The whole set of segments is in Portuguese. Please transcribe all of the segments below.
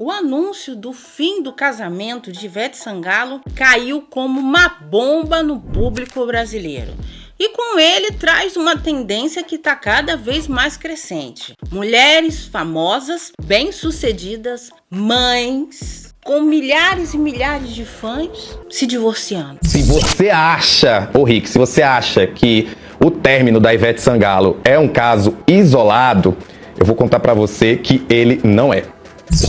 O anúncio do fim do casamento de Ivete Sangalo caiu como uma bomba no público brasileiro. E com ele traz uma tendência que está cada vez mais crescente. Mulheres famosas, bem-sucedidas, mães, com milhares e milhares de fãs se divorciando. Se você acha, Rick, se você acha que o término da Ivete Sangalo é um caso isolado, eu vou contar pra você que ele não é.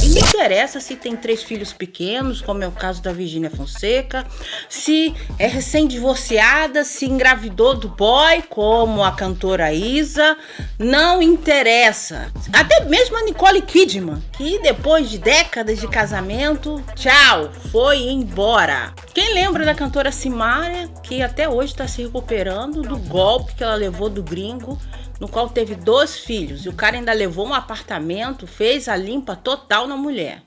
E não interessa se tem 3 filhos pequenos, como é o caso da Virgínia Fonseca, se é recém-divorciada, se engravidou do boy, como a cantora Isa, não interessa. Até mesmo a Nicole Kidman, que depois de décadas de casamento, tchau, foi embora. Quem lembra da cantora Simária, que até hoje está se recuperando do golpe que ela levou do gringo, no qual teve 2 filhos, e o cara ainda levou um apartamento, fez a limpa total na mulher.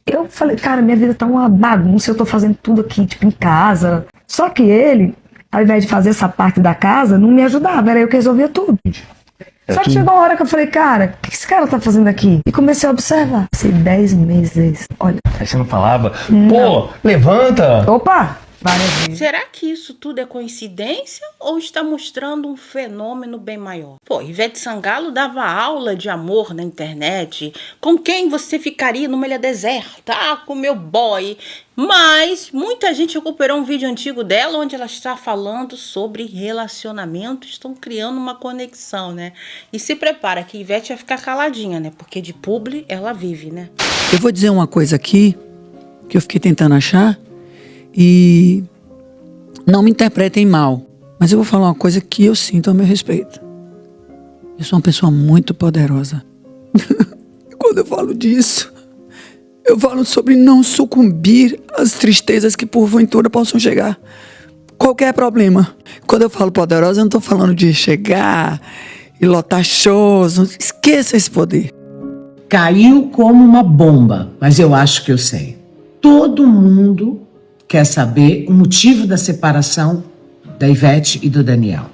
Eu falei, cara, minha vida tá uma bagunça, eu tô fazendo tudo aqui, tipo, em casa. Só que ele, ao invés de fazer essa parte da casa, não me ajudava, era eu que resolvia tudo. Só que chegou uma hora que eu falei, cara, o que esse cara tá fazendo aqui? E comecei a observar. Passei 10 meses, olha. Aí você não falava? Não. Pô, levanta! Opa! Várias vezes. Será que isso tudo é coincidência ou está mostrando um fenômeno bem maior? Pô, Ivete Sangalo dava aula de amor na internet. Com quem você ficaria numa ilha deserta? Ah, com meu boy. Mas muita gente recuperou um vídeo antigo dela onde ela está falando sobre relacionamento. Estão criando uma conexão, né? E se prepara que Ivete vai ficar caladinha, né? Porque de publi ela vive, né? Eu vou dizer uma coisa aqui que eu fiquei tentando achar. E não me interpretem mal, mas eu vou falar uma coisa que eu sinto ao meu respeito. Eu sou uma pessoa muito poderosa. E quando eu falo disso, eu falo sobre não sucumbir às tristezas que porventura possam chegar. Qualquer problema. Quando eu falo poderosa, eu não estou falando de chegar e lotar shows. Esqueça esse poder. Caiu como uma bomba, mas eu acho que eu sei. Todo mundo quer saber o motivo da separação da Ivete e do Daniel.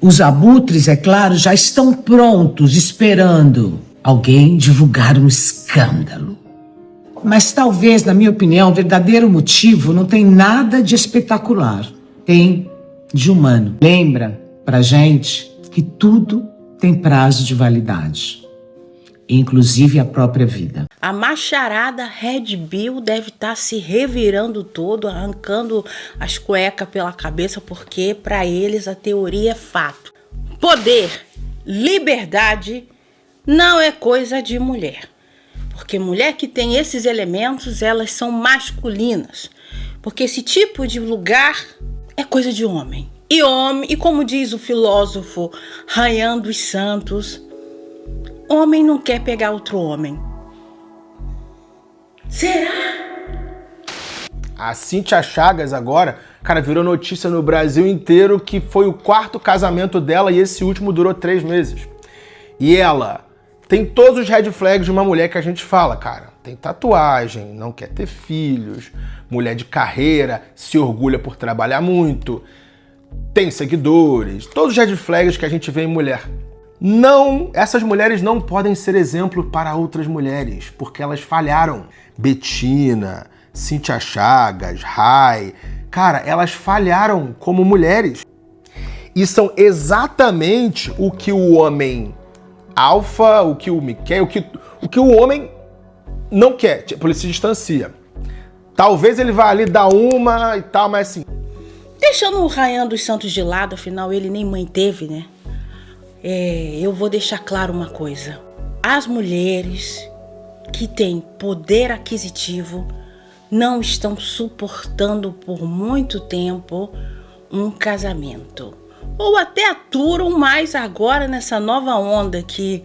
Os abutres, é claro, já estão prontos, esperando alguém divulgar um escândalo. Mas talvez, na minha opinião, o verdadeiro motivo não tem nada de espetacular. Tem de humano. Lembra pra gente que tudo tem prazo de validade. Inclusive a própria vida. A macharada Red Bill deve estar se revirando todo, arrancando as cuecas pela cabeça, porque para eles a teoria é fato. Poder, liberdade não é coisa de mulher. Porque mulher que tem esses elementos, elas são masculinas. Porque esse tipo de lugar é coisa de homem. E como diz o filósofo Rayan dos Santos, homem não quer pegar outro homem. Será? A Cíntia Chagas agora, cara, virou notícia no Brasil inteiro que foi o 4º casamento dela e esse último durou 3 meses. E ela tem todos os red flags de uma mulher que a gente fala, cara. Tem tatuagem, não quer ter filhos, mulher de carreira, se orgulha por trabalhar muito, tem seguidores, todos os red flags que a gente vê em mulher. Não, essas mulheres não podem ser exemplo para outras mulheres, porque elas falharam. Betina, Cíntia Chagas, Rai, cara, elas falharam como mulheres. E são exatamente o que o homem alfa, o que o homem quer, o que o homem não quer. Tipo, ele se distancia. Talvez ele vá ali dar uma e tal, mas assim... Deixando o Rayan dos Santos de lado, afinal ele nem mãe teve, né? Eu vou deixar claro uma coisa. As mulheres que têm poder aquisitivo não estão suportando por muito tempo um casamento. Ou até aturam mais agora nessa nova onda que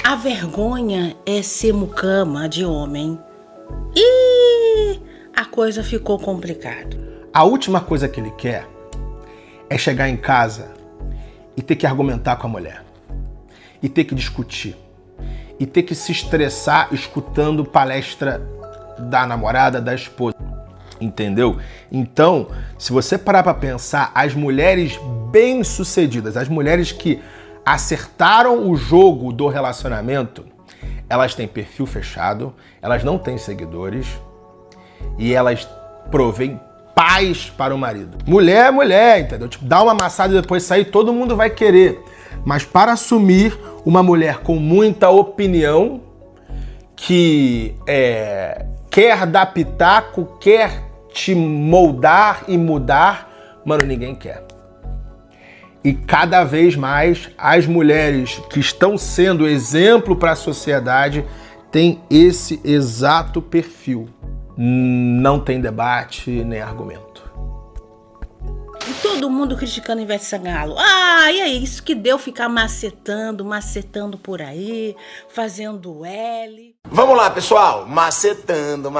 a vergonha é ser mucama de homem. E a coisa ficou complicada. A última coisa que ele quer é chegar em casa e ter que argumentar com a mulher, e ter que discutir, e ter que se estressar escutando palestra da namorada, da esposa, entendeu? Então, se você parar pra pensar, as mulheres bem-sucedidas, as mulheres que acertaram o jogo do relacionamento, elas têm perfil fechado, elas não têm seguidores e elas provêm paz para o marido. Mulher é mulher, entendeu? Tipo, dá uma amassada e depois sair, todo mundo vai querer. Mas para assumir uma mulher com muita opinião, que quer dar pitaco, quer te moldar e mudar, mano, ninguém quer. E cada vez mais as mulheres que estão sendo exemplo para a sociedade têm esse exato perfil. Não tem debate nem argumento. E todo mundo criticando Ivete Sangalo. Ah, e é isso que deu ficar macetando por aí, fazendo L. Vamos lá, pessoal. Macetando.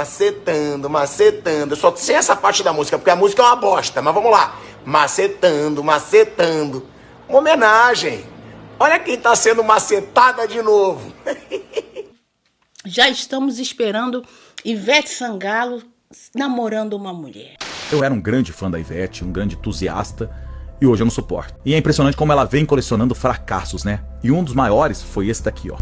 Só sem essa parte da música, porque a música é uma bosta, mas vamos lá. Macetando. Uma homenagem. Olha quem tá sendo macetada de novo. Já estamos esperando Ivete Sangalo namorando uma mulher. Eu era um grande fã da Ivete, um grande entusiasta, e hoje eu não suporto. E é impressionante como ela vem colecionando fracassos, né? E um dos maiores foi esse daqui, ó.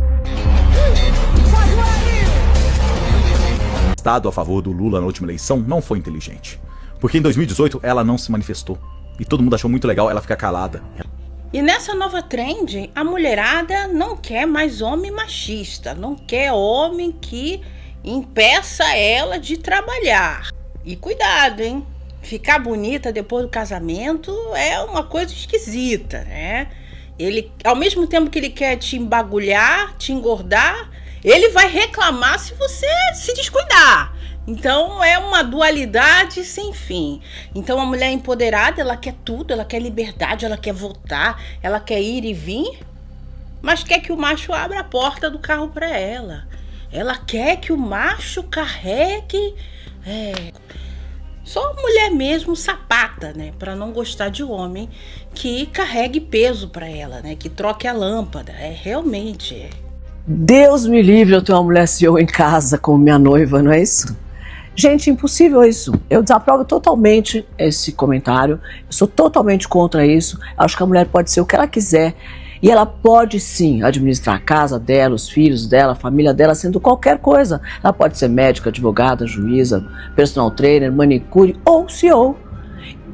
O estado a favor do Lula na última eleição não foi inteligente. Porque em 2018 ela não se manifestou. E todo mundo achou muito legal ela ficar calada. E nessa nova trend, a mulherada não quer mais homem machista, não quer homem que impeça ela de trabalhar. E cuidado, hein? Ficar bonita depois do casamento é uma coisa esquisita, né? Ele, ao mesmo tempo que ele quer te embagulhar, te engordar, ele vai reclamar se você se descuidar. Então é uma dualidade sem fim. Então a mulher empoderada, ela quer tudo, ela quer liberdade, ela quer votar, ela quer ir e vir, mas quer que o macho abra a porta do carro para ela. Ela quer que o macho carregue... Só mulher mesmo sapata, né? Para não gostar de homem que carregue peso para ela, né? Que troque a lâmpada. Realmente. Deus me livre eu ter uma mulher CEO em casa como minha noiva, não é isso? Gente, impossível isso. Eu desaprovo totalmente esse comentário. Eu sou totalmente contra isso. Acho que a mulher pode ser o que ela quiser. E ela pode sim administrar a casa dela, os filhos dela, a família dela, sendo qualquer coisa. Ela pode ser médica, advogada, juíza, personal trainer, manicure ou CEO.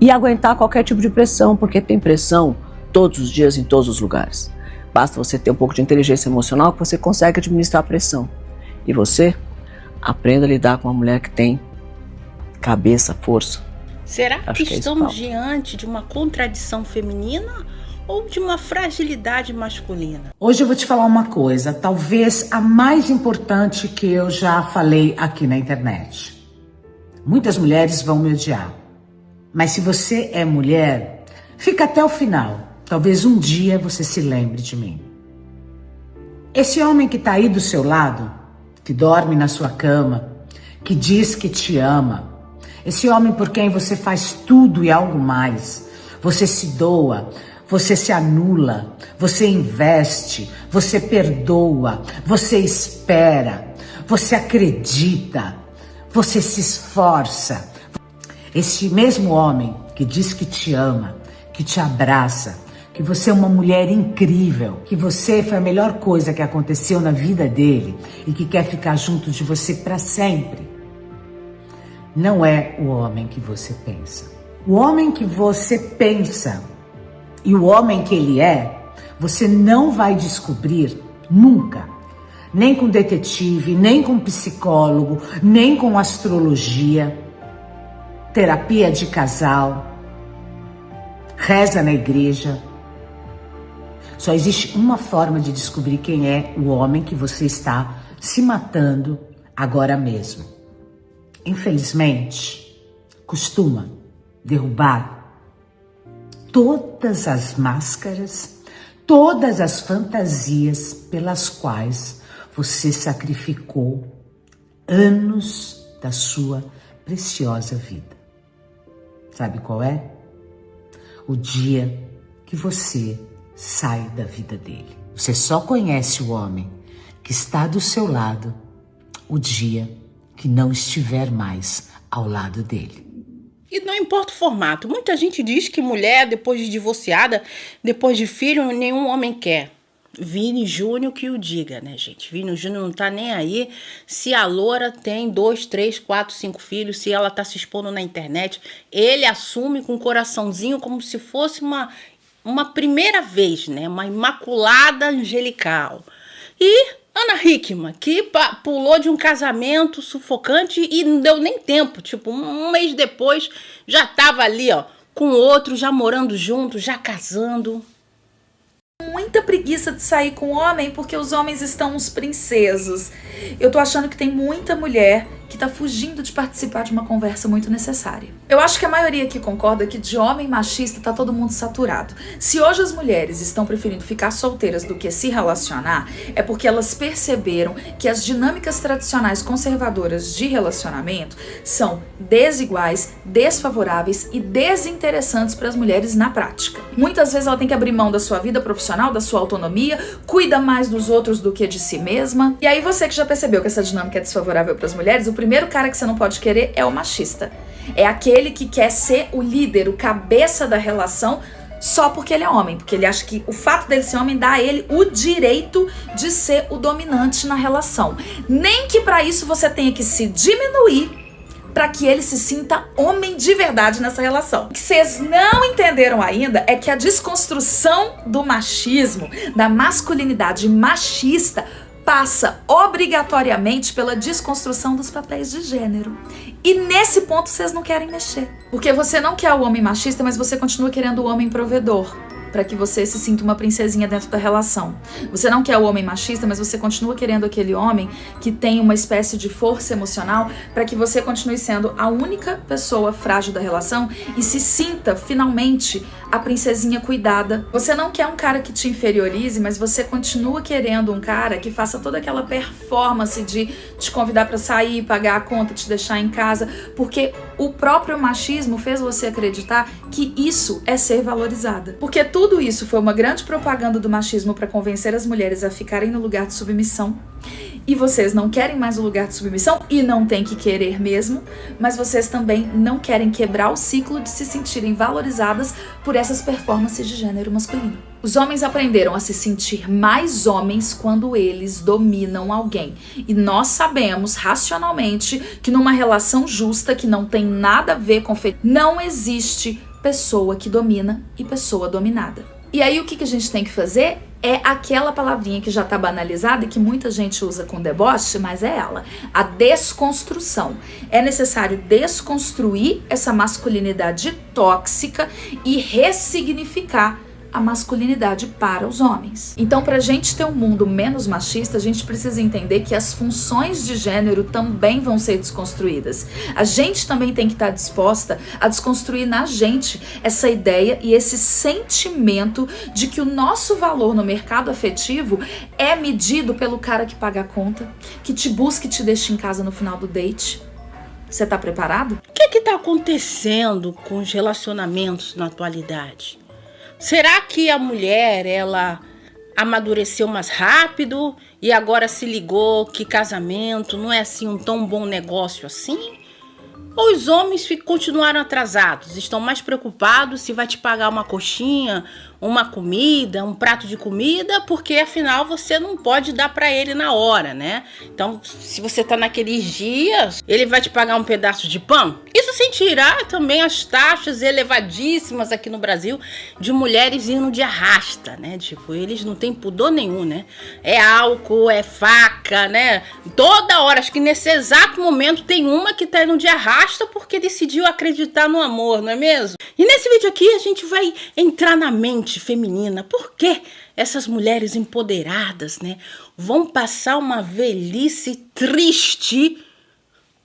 E aguentar qualquer tipo de pressão, porque tem pressão todos os dias, em todos os lugares. Basta você ter um pouco de inteligência emocional que você consegue administrar a pressão. E você aprenda a lidar com uma mulher que tem cabeça, força. Será que estamos diante de uma contradição feminina ou de uma fragilidade masculina? Hoje eu vou te falar uma coisa, talvez a mais importante que eu já falei aqui na internet. Muitas mulheres vão me odiar, mas se você é mulher, fica até o final. Talvez um dia você se lembre de mim. Esse homem que tá aí do seu lado, que dorme na sua cama, que diz que te ama, esse homem por quem você faz tudo e algo mais, você se doa, você se anula, você investe, você perdoa, você espera, você acredita, você se esforça. Esse mesmo homem que diz que te ama, que te abraça, que você é uma mulher incrível, que você foi a melhor coisa que aconteceu na vida dele e que quer ficar junto de você para sempre, não é o homem que você pensa. O homem que você pensa e o homem que ele é, você não vai descobrir nunca. Nem com detetive, nem com psicólogo, nem com astrologia, terapia de casal, reza na igreja. Só existe uma forma de descobrir quem é o homem que você está se matando agora mesmo. Infelizmente, costuma derrubar todas as máscaras, todas as fantasias pelas quais você sacrificou anos da sua preciosa vida. Sabe qual é? O dia que você sai da vida dele. Você só conhece o homem que está do seu lado o dia que não estiver mais ao lado dele. E não importa o formato. Muita gente diz que mulher, depois de divorciada, depois de filho, nenhum homem quer. Vini Júnior que o diga, né, gente? Vini Júnior não tá nem aí se a loura tem 2, 3, 4, 5 filhos, se ela tá se expondo na internet. Ele assume com um coraçãozinho como se fosse uma primeira vez, né? Uma imaculada angelical. E Ana Hickman, que pulou de um casamento sufocante e não deu nem tempo. Tipo, um mês depois já tava ali, ó, com outro, já morando junto, já casando. Muita preguiça de sair com homem porque os homens estão uns princesos. Eu tô achando que tem muita mulher que tá fugindo de participar de uma conversa muito necessária. Eu acho que a maioria aqui concorda que de homem machista tá todo mundo saturado. Se hoje as mulheres estão preferindo ficar solteiras do que se relacionar, é porque elas perceberam que as dinâmicas tradicionais conservadoras de relacionamento são desiguais, desfavoráveis e desinteressantes para as mulheres na prática. Muitas vezes ela tem que abrir mão da sua vida profissional, da sua autonomia, cuida mais dos outros do que de si mesma. E aí você que já percebeu que essa dinâmica é desfavorável para as mulheres, o primeiro cara que você não pode querer é o machista. É aquele que quer ser o líder, o cabeça da relação, só porque ele é homem. Porque ele acha que o fato dele ser homem dá a ele o direito de ser o dominante na relação. Nem que para isso você tenha que se diminuir para que ele se sinta homem de verdade nessa relação. O que vocês não entenderam ainda é que a desconstrução do machismo, da masculinidade machista, passa obrigatoriamente pela desconstrução dos papéis de gênero. E nesse ponto vocês não querem mexer. Porque você não quer o homem machista, mas você continua querendo o homem provedor, para que você se sinta uma princesinha dentro da relação. Você não quer o homem machista, mas você continua querendo aquele homem que tem uma espécie de força emocional para que você continue sendo a única pessoa frágil da relação e se sinta finalmente a princesinha cuidada. Você não quer um cara que te inferiorize, mas você continua querendo um cara que faça toda aquela performance de te convidar para sair, pagar a conta, te deixar em casa, porque o próprio machismo fez você acreditar que isso é ser valorizada. Porque tudo isso foi uma grande propaganda do machismo para convencer as mulheres a ficarem no lugar de submissão. E vocês não querem mais o lugar de submissão e não tem que querer mesmo, mas vocês também não querem quebrar o ciclo de se sentirem valorizadas por essas performances de gênero masculino. Os homens aprenderam a se sentir mais homens quando eles dominam alguém. E nós sabemos racionalmente que numa relação justa que não tem nada a ver com não existe pessoa que domina e pessoa dominada. E aí o que a gente tem que fazer? É aquela palavrinha que já tá banalizada e que muita gente usa com deboche, mas é ela, a desconstrução. É necessário desconstruir essa masculinidade tóxica e ressignificar a masculinidade para os homens. Então, pra gente ter um mundo menos machista, a gente precisa entender que as funções de gênero também vão ser desconstruídas. A gente também tem que estar disposta a desconstruir na gente essa ideia e esse sentimento de que o nosso valor no mercado afetivo é medido pelo cara que paga a conta, que te busca e te deixa em casa no final do date. Você tá preparado? O que tá acontecendo com os relacionamentos na atualidade? Será que a mulher, ela amadureceu mais rápido e agora se ligou que casamento não é assim um tão bom negócio assim? Ou os homens continuaram atrasados, estão mais preocupados se vai te pagar uma coxinha, uma comida, um prato de comida, porque afinal você não pode dar para ele na hora, né? Então, se você tá naqueles dias, ele vai te pagar um pedaço de pão? Isso sem tirar também as taxas elevadíssimas aqui no Brasil de mulheres indo de arrasta, né? Tipo, eles não têm pudor nenhum, né? É álcool, é faca, né? Toda hora, acho que nesse exato momento tem uma que tá indo de arrasta porque decidiu acreditar no amor, não é mesmo? E nesse vídeo aqui a gente vai entrar na mente feminina. Por que essas mulheres empoderadas, né, vão passar uma velhice triste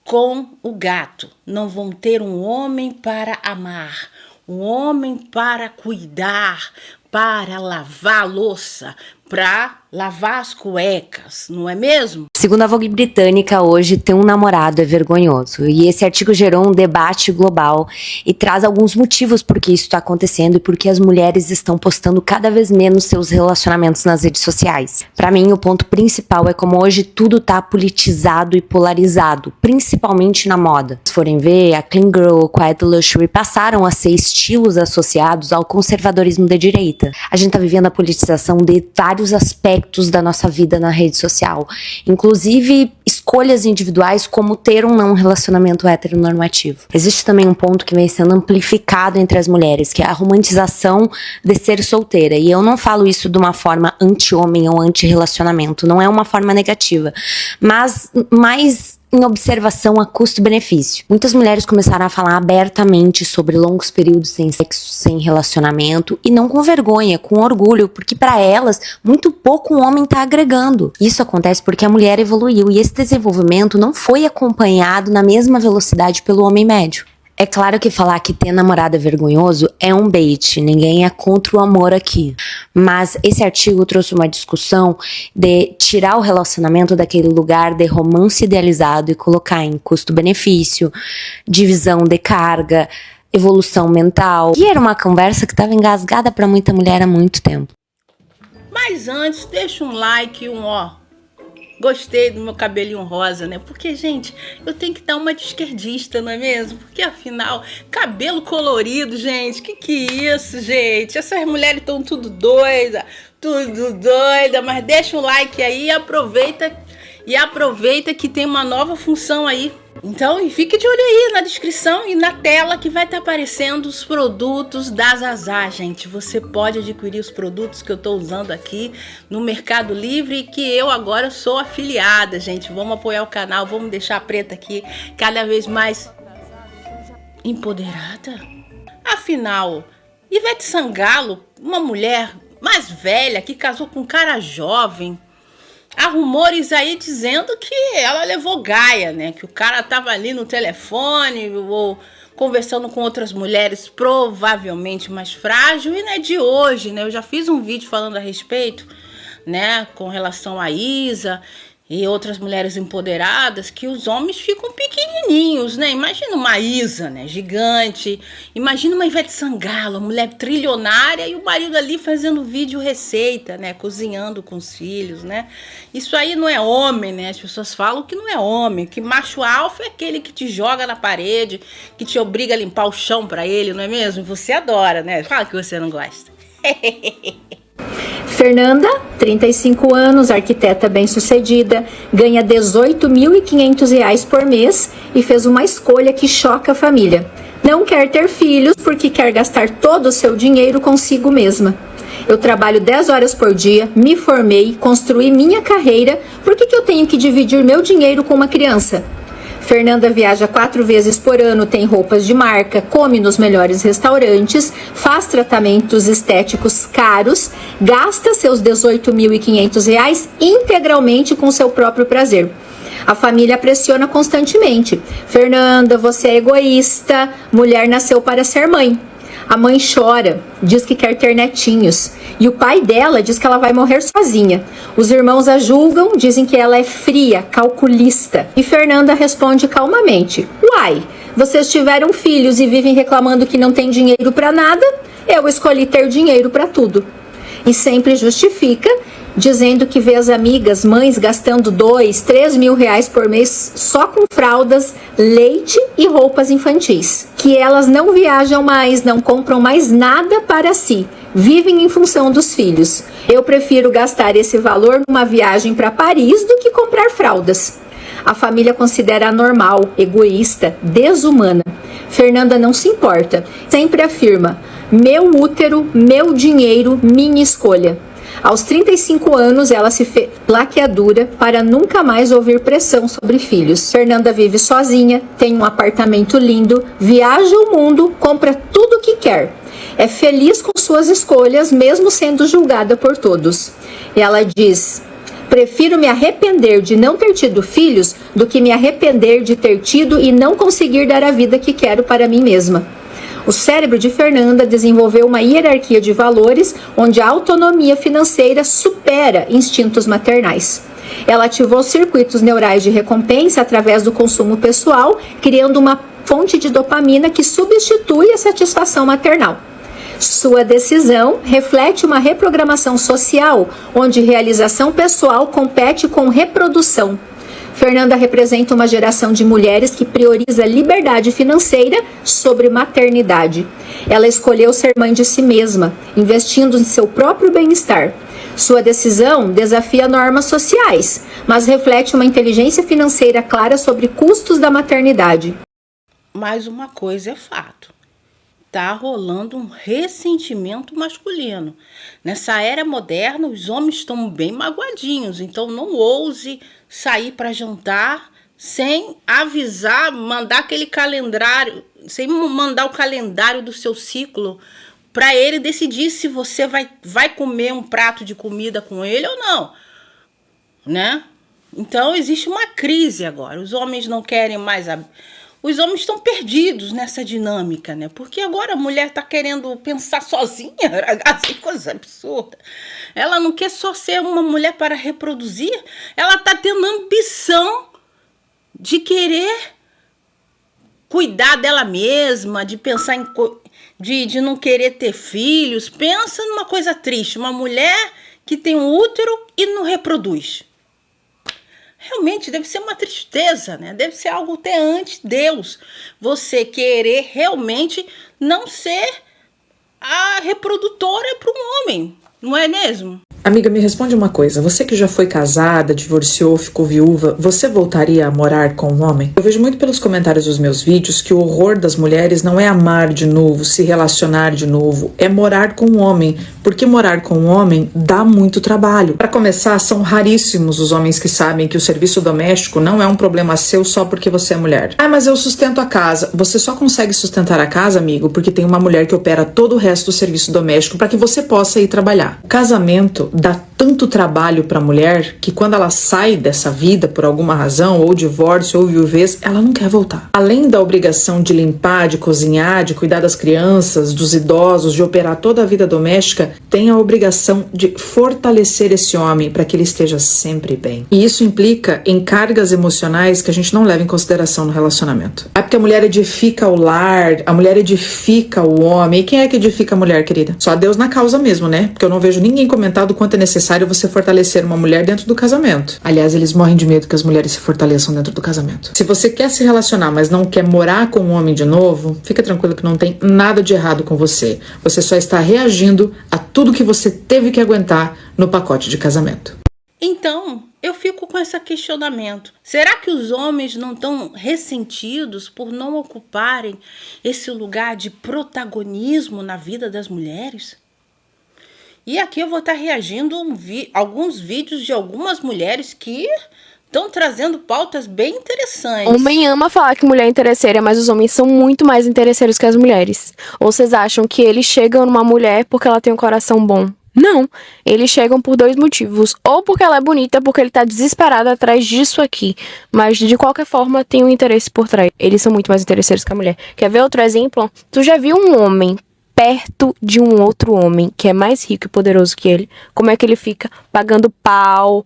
com o gato? Não vão ter um homem para amar, um homem para cuidar, para lavar a louça, para lavar as cuecas, não é mesmo? Segundo a Vogue britânica, hoje ter um namorado é vergonhoso. E esse artigo gerou um debate global e traz alguns motivos por que isso está acontecendo e por que as mulheres estão postando cada vez menos seus relacionamentos nas redes sociais. Para mim, o ponto principal é como hoje tudo tá politizado e polarizado, principalmente na moda. Se forem ver, a Clean Girl, Quiet Luxury passaram a ser estilos associados ao conservadorismo da direita. A gente tá vivendo a politização de vários vários aspectos da nossa vida na rede social, inclusive escolhas individuais como ter um não relacionamento heteronormativo. Existe também um ponto que vem sendo amplificado entre as mulheres, que é a romantização de ser solteira. E eu não falo isso de uma forma anti-homem ou anti-relacionamento, não é uma forma negativa, mas mais em observação a custo-benefício. Muitas mulheres começaram a falar abertamente sobre longos períodos sem sexo, sem relacionamento, e não com vergonha, com orgulho, porque para elas, muito pouco um homem está agregando. Isso acontece porque a mulher evoluiu, e esse desenvolvimento não foi acompanhado na mesma velocidade pelo homem médio. É claro que falar que ter namorado é vergonhoso é um bait, ninguém é contra o amor aqui. Mas esse artigo trouxe uma discussão de tirar o relacionamento daquele lugar de romance idealizado e colocar em custo-benefício, divisão de carga, evolução mental. E era uma conversa que estava engasgada para muita mulher há muito tempo. Mas antes, deixa um like, gostei do meu cabelinho rosa, né? Porque, gente, eu tenho que dar uma de esquerdista, não é mesmo? Porque, afinal, cabelo colorido, gente, que é isso, gente? Essas mulheres estão tudo doida, mas deixa o like aí e aproveita que tem uma nova função aí. Então, fique de olho aí na descrição e na tela que vai estar aparecendo os produtos da Zazá, gente. Você pode adquirir os produtos que eu estou usando aqui no Mercado Livre e que eu agora sou afiliada, gente. Vamos apoiar o canal, vamos deixar a Preta aqui cada vez mais empoderada. Afinal, Ivete Sangalo, uma mulher mais velha que casou com um cara jovem, há rumores aí dizendo que ela levou Gaia, né? Que o cara tava ali no telefone ou conversando com outras mulheres, provavelmente mais frágil. E não é de hoje, né? Eu já fiz um vídeo falando a respeito, né? Com relação a Isa e outras mulheres empoderadas, que os homens ficam pequenininhos, né? Imagina uma Isa, né? Gigante. Imagina uma Ivete Sangalo, uma mulher trilionária, e o marido ali fazendo vídeo receita, né? Cozinhando com os filhos, né? Isso aí não é homem, né? As pessoas falam que não é homem, que macho alfa é aquele que te joga na parede, que te obriga a limpar o chão pra ele, não é mesmo? E você adora, né? Fala que você não gosta. Fernanda, 35 anos, arquiteta bem-sucedida, ganha R$ 18.500 por mês e fez uma escolha que choca a família. Não quer ter filhos porque quer gastar todo o seu dinheiro consigo mesma. Eu trabalho 10 horas por dia, me formei, construí minha carreira, por que eu tenho que dividir meu dinheiro com uma criança? Fernanda viaja 4 vezes por ano, tem roupas de marca, come nos melhores restaurantes, faz tratamentos estéticos caros, gasta seus R$ 18.500 integralmente com seu próprio prazer. A família pressiona constantemente. Fernanda, você é egoísta, mulher nasceu para ser mãe. A mãe chora, diz que quer ter netinhos. E o pai dela diz que ela vai morrer sozinha. Os irmãos a julgam, dizem que ela é fria, calculista. E Fernanda responde calmamente: uai, vocês tiveram filhos e vivem reclamando que não tem dinheiro para nada? Eu escolhi ter dinheiro para tudo. E sempre justifica, dizendo que vê as amigas, mães, gastando 2, 3 mil reais por mês só com fraldas, leite e roupas infantis. Que elas não viajam mais, não compram mais nada para si, vivem em função dos filhos. Eu prefiro gastar esse valor numa viagem para Paris do que comprar fraldas. A família considera anormal, egoísta, desumana. Fernanda não se importa, sempre afirma: meu útero, meu dinheiro, minha escolha. Aos 35 anos, ela se fez laqueadura para nunca mais ouvir pressão sobre filhos. Fernanda vive sozinha, tem um apartamento lindo, viaja o mundo, compra tudo o que quer. É feliz com suas escolhas, mesmo sendo julgada por todos. E ela diz: prefiro me arrepender de não ter tido filhos do que me arrepender de ter tido e não conseguir dar a vida que quero para mim mesma. O cérebro de Fernanda desenvolveu uma hierarquia de valores onde a autonomia financeira supera instintos maternais. Ela ativou circuitos neurais de recompensa através do consumo pessoal, criando uma fonte de dopamina que substitui a satisfação maternal. Sua decisão reflete uma reprogramação social, onde realização pessoal compete com reprodução. Fernanda representa uma geração de mulheres que prioriza liberdade financeira sobre maternidade. Ela escolheu ser mãe de si mesma, investindo em seu próprio bem-estar. Sua decisão desafia normas sociais, mas reflete uma inteligência financeira clara sobre custos da maternidade. Mas uma coisa é fato. Tá rolando um ressentimento masculino. Nessa era moderna, os homens estão bem magoadinhos, então não ouse sair para jantar sem avisar, mandar aquele calendário, sem mandar o calendário do seu ciclo para ele decidir se você vai comer um prato de comida com ele ou não, né? Então existe uma crise agora. Os homens não querem mais os homens estão perdidos nessa dinâmica, né? Porque agora a mulher está querendo pensar sozinha, assim, coisa absurda. Ela não quer só ser uma mulher para reproduzir, ela está tendo ambição de querer cuidar dela mesma, de pensar de não querer ter filhos. Pensa numa coisa triste, uma mulher que tem um útero e não reproduz. Realmente deve ser uma tristeza, né? Deve ser algo até ante Deus. Você querer realmente não ser a reprodutora para um homem, não é mesmo? Amiga, me responde uma coisa. Você que já foi casada, divorciou, ficou viúva, você voltaria a morar com um homem? Eu vejo muito pelos comentários dos meus vídeos que o horror das mulheres não é amar de novo, se relacionar de novo, é morar com um homem, porque morar com um homem dá muito trabalho. Para começar, são raríssimos os homens que sabem que o serviço doméstico não é um problema seu só porque você é mulher. Ah, mas eu sustento a casa. Você só consegue sustentar a casa, amigo, porque tem uma mulher que opera todo o resto do serviço doméstico para que você possa ir trabalhar. O casamento dá tanto trabalho para a mulher que quando ela sai dessa vida por alguma razão, ou divórcio ou viuvez, ela não quer voltar. Além da obrigação de limpar, de cozinhar, de cuidar das crianças, dos idosos, de operar toda a vida doméstica, tem a obrigação de fortalecer esse homem para que ele esteja sempre bem. E isso implica em cargas emocionais que a gente não leva em consideração no relacionamento. É porque a mulher edifica o lar, a mulher edifica o homem. E quem é que edifica a mulher, querida? Só Deus na causa mesmo, né? Porque eu não vejo ninguém comentar do quanto é necessário você fortalecer uma mulher dentro do casamento. Aliás, eles morrem de medo que as mulheres se fortaleçam dentro do casamento. Se você quer se relacionar, mas não quer morar com um homem de novo, fica tranquilo que não tem nada de errado com você. Você só está reagindo a tudo que você teve que aguentar no pacote de casamento. Então, eu fico com esse questionamento. Será que os homens não estão ressentidos por não ocuparem esse lugar de protagonismo na vida das mulheres? E aqui eu vou estar reagindo a alguns vídeos de algumas mulheres que estão trazendo pautas bem interessantes. Homem ama falar que mulher é interesseira, mas os homens são muito mais interesseiros que as mulheres. Ou vocês acham que eles chegam numa mulher porque ela tem um coração bom? Não, eles chegam por dois motivos. Ou porque ela é bonita, porque ele tá desesperado atrás disso aqui. Mas de qualquer forma tem um interesse por trás. Eles são muito mais interesseiros que a mulher. Quer ver outro exemplo? Tu já viu um homem perto de um outro homem que é mais rico e poderoso que ele? Como é que ele fica? Pagando pau,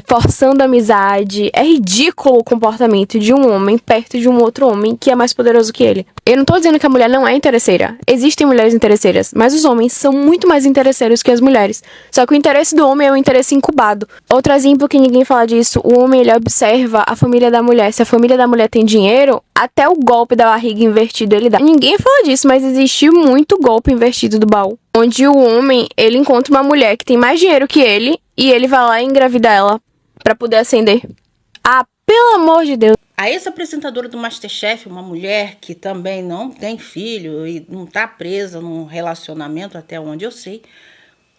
forçando amizade. É ridículo o comportamento de um homem perto de um outro homem que é mais poderoso que ele. Eu não tô dizendo que a mulher não é interesseira. Existem mulheres interesseiras, mas os homens são muito mais interesseiros que as mulheres. Só que o interesse do homem é um interesse incubado. Outro exemplo que ninguém fala disso, o homem ele observa a família da mulher. Se a família da mulher tem dinheiro, até o golpe da barriga invertido ele dá. Ninguém fala disso, mas existe muito golpe invertido do baú. Onde o homem, ele encontra uma mulher que tem mais dinheiro que ele e ele vai lá e engravida ela pra poder ascender. Ah, pelo amor de Deus. A ex-apresentadora do MasterChef, uma mulher que também não tem filho e não tá presa num relacionamento, até onde eu sei,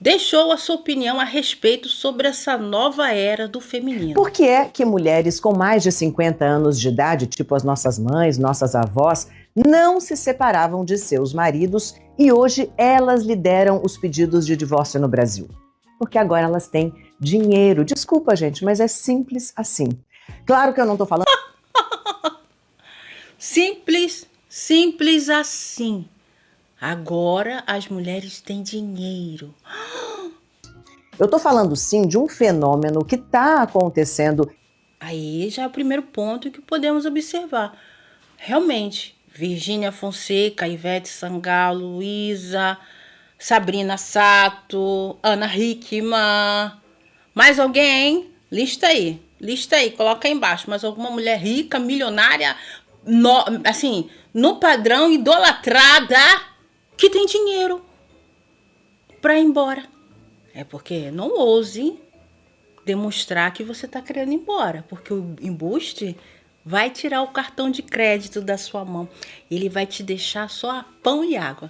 deixou a sua opinião a respeito sobre essa nova era do feminino. Por que é que mulheres com mais de 50 anos de idade, tipo as nossas mães, nossas avós, não se separavam de seus maridos e hoje elas lideram os pedidos de divórcio no Brasil? Porque agora elas têm dinheiro. Desculpa, gente, mas é simples assim. Claro que eu não tô falando... Simples assim. Agora as mulheres têm dinheiro. Eu tô falando sim de um fenômeno que tá acontecendo. Aí já é o primeiro ponto que podemos observar. Realmente, Virgínia Fonseca, Ivete Sangalo, Luísa, Sabrina Sato, Ana Hickman. Mais alguém? Lista aí, coloca aí embaixo. Mas alguma mulher rica, milionária, no padrão idolatrada, que tem dinheiro pra ir embora. É porque não ouse demonstrar que você está querendo ir embora, porque o embuste vai tirar o cartão de crédito da sua mão. Ele vai te deixar só a pão e água.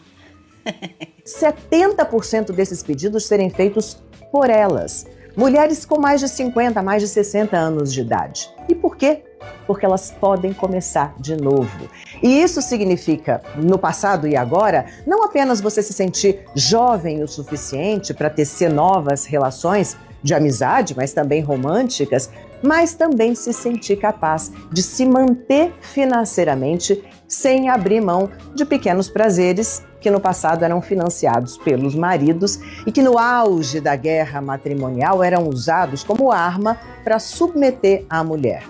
70% desses pedidos serem feitos por elas. Mulheres com mais de 50, mais de 60 anos de idade. E por quê? Porque elas podem começar de novo. E isso significa, no passado e agora, não apenas você se sentir jovem o suficiente para tecer novas relações de amizade, mas também românticas, mas também se sentir capaz de se manter financeiramente sem abrir mão de pequenos prazeres que no passado eram financiados pelos maridos e que no auge da guerra matrimonial eram usados como arma para submeter a mulher.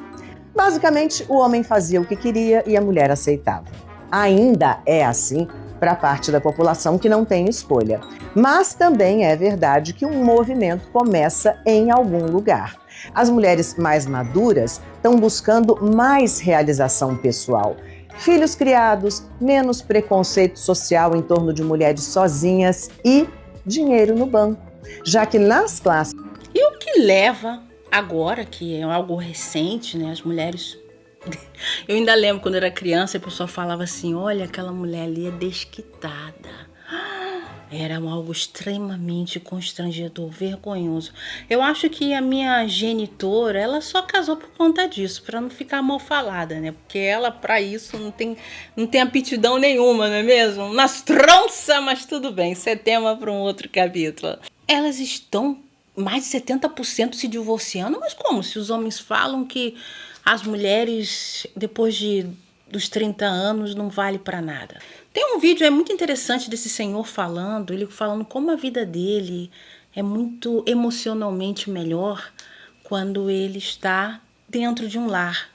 Basicamente, o homem fazia o que queria e a mulher aceitava. Ainda é assim para parte da população que não tem escolha. Mas também é verdade que um movimento começa em algum lugar. As mulheres mais maduras estão buscando mais realização pessoal. Filhos criados, menos preconceito social em torno de mulheres sozinhas e dinheiro no banco. Já que nas classes... E o que leva agora, que é algo recente, né? As mulheres... Eu ainda lembro quando eu era criança, a pessoa falava assim, olha, aquela mulher ali é desquitada. Era algo extremamente constrangedor, vergonhoso. Eu acho que a minha genitora, ela só casou por conta disso, para não ficar mal falada, né? Porque ela, para isso, não tem aptidão nenhuma, não é mesmo? Umas tronças, mas tudo bem, isso é tema para um outro capítulo. Elas estão mais de 70% se divorciando, mas como? Se os homens falam que as mulheres, depois dos 30 anos, não vale para nada. Tem um vídeo muito interessante desse senhor falando, ele falando como a vida dele é muito emocionalmente melhor quando ele está dentro de um lar.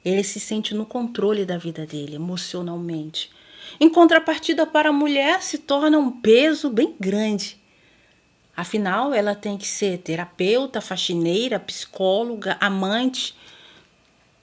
Ele se sente no controle da vida dele, emocionalmente. Em contrapartida, para a mulher, se torna um peso bem grande. Afinal, ela tem que ser terapeuta, faxineira, psicóloga, amante.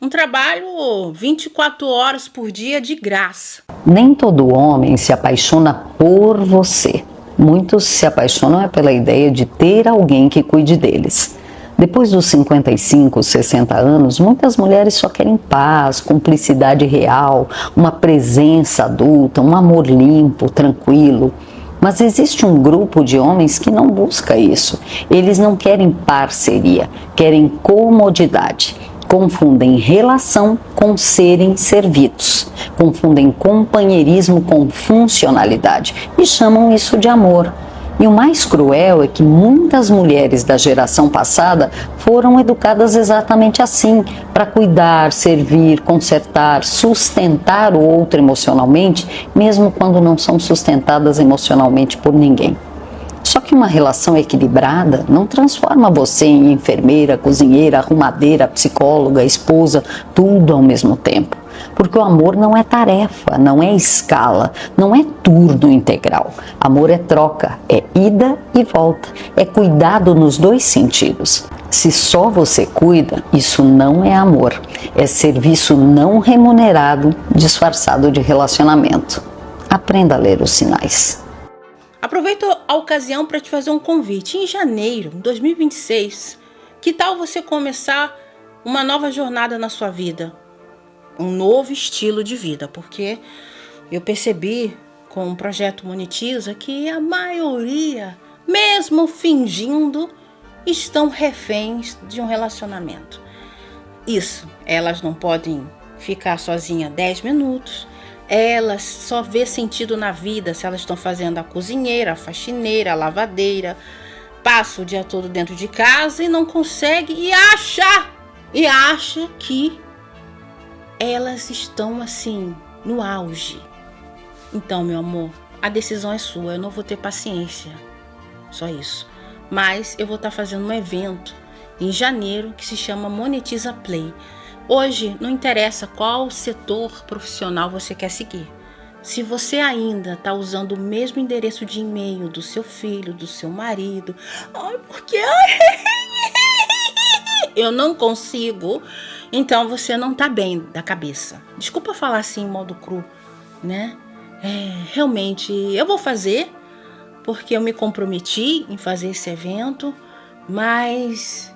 Um trabalho 24 horas por dia de graça. Nem todo homem se apaixona por você. Muitos se apaixonam pela ideia de ter alguém que cuide deles. Depois dos 55, 60 anos, muitas mulheres só querem paz, cumplicidade real, uma presença adulta, um amor limpo, tranquilo. Mas existe um grupo de homens que não busca isso. Eles não querem parceria, querem comodidade. Confundem relação com serem servidos. Confundem companheirismo com funcionalidade e chamam isso de amor. E o mais cruel é que muitas mulheres da geração passada foram educadas exatamente assim, para cuidar, servir, consertar, sustentar o outro emocionalmente, mesmo quando não são sustentadas emocionalmente por ninguém. Só que uma relação equilibrada não transforma você em enfermeira, cozinheira, arrumadeira, psicóloga, esposa, tudo ao mesmo tempo. Porque o amor não é tarefa, não é escala, não é turno integral. Amor é troca, é ida e volta, é cuidado nos dois sentidos. Se só você cuida, isso não é amor, é serviço não remunerado disfarçado de relacionamento. Aprenda a ler os sinais. Aproveito a ocasião para te fazer um convite. Em janeiro de 2026, que tal você começar uma nova jornada na sua vida? Um novo estilo de vida, porque eu percebi com o projeto Monetiza que a maioria, mesmo fingindo, estão reféns de um relacionamento. Isso, elas não podem ficar sozinhas 10 minutos, elas só vê sentido na vida se elas estão fazendo a cozinheira, a faxineira, a lavadeira, passa o dia todo dentro de casa e não consegue e acha que elas estão assim no auge. Então, meu amor, a decisão é sua, eu não vou ter paciência, só isso. Mas eu vou estar fazendo um evento em janeiro que se chama Monetiza Play. Hoje não interessa qual setor profissional você quer seguir. Se você ainda está usando o mesmo endereço de e-mail do seu filho, do seu marido, porque eu não consigo, então você não está bem da cabeça. Desculpa falar assim em modo cru, né? Realmente eu vou fazer porque eu me comprometi em fazer esse evento, mas